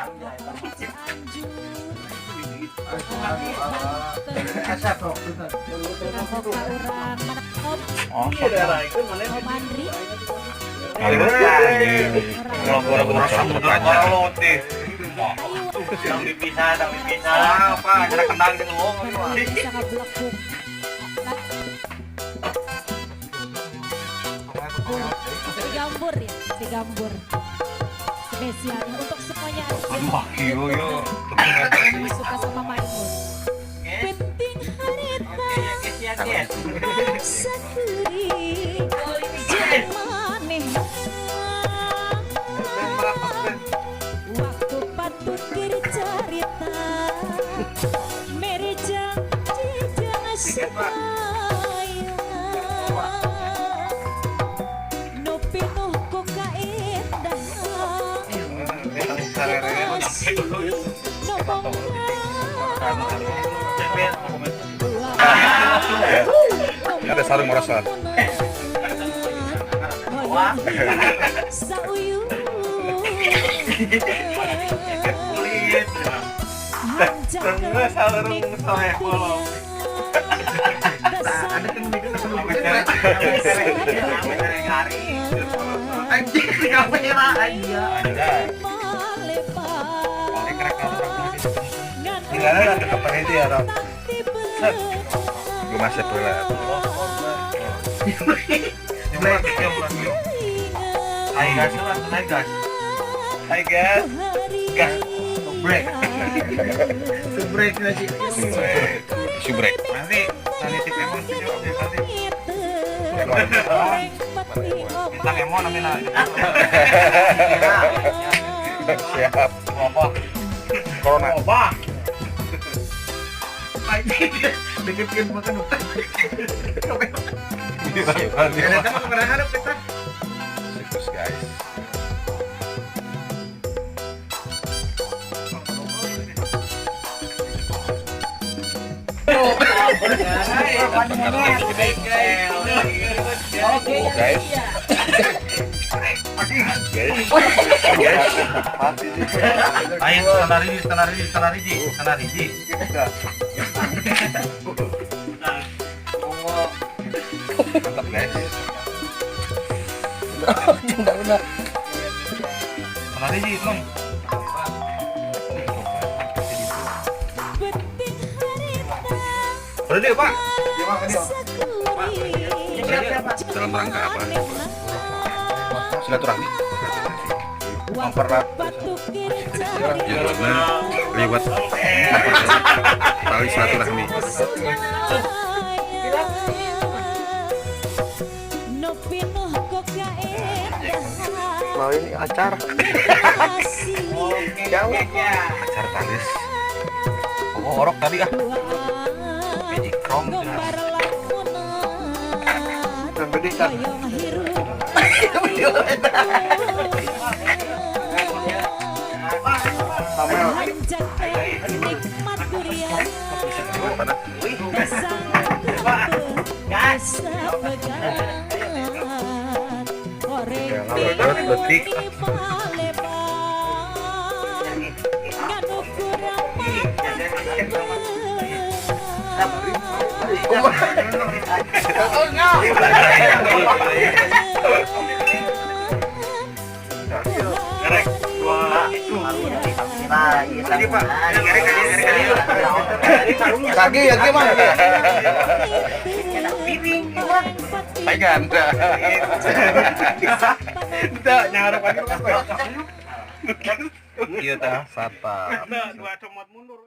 Tapi bisa apa cara kendang gitu Gambur ya, si Gambur spesial untuk semuanya yo yang suka sama Maimun. Penting harita sakuri jamaneh waktu patut cerita merejang tidak sayang no pinuh ko kaindah Ada sarung merasa. Sauyu Tengah sarung saya bolong. Ada kan mikir anjing kamera aja. Tinggalnya ada kapan itu ya, Ram? Gue masih pelat. Hai guys, naik guys. Hai guys. Gas. Break. Subrek nasi. Subrek. Nanti tip emon juga nanti. Bintang emon nanti Siap. Apa? Corona. Apa? Deketin makan. Ada Ada sama kamera hadap kita. siklus guys. Guys. Ayo tanari. Mantap guys. Tanari ji, Nom. Berarti Pak. Dalam rangka apa? Silaturahmi. Mempererat judulnya lewat tali silaturahmi. Mau ini acara. Acara talis. Oh, orok tadi ah. Magic Chrome. Sampai di sana. Detik. Kaki ya gimana? Pegang. Tidak nyarap lagi apa? Iya tah satpam. Dua comot mundur.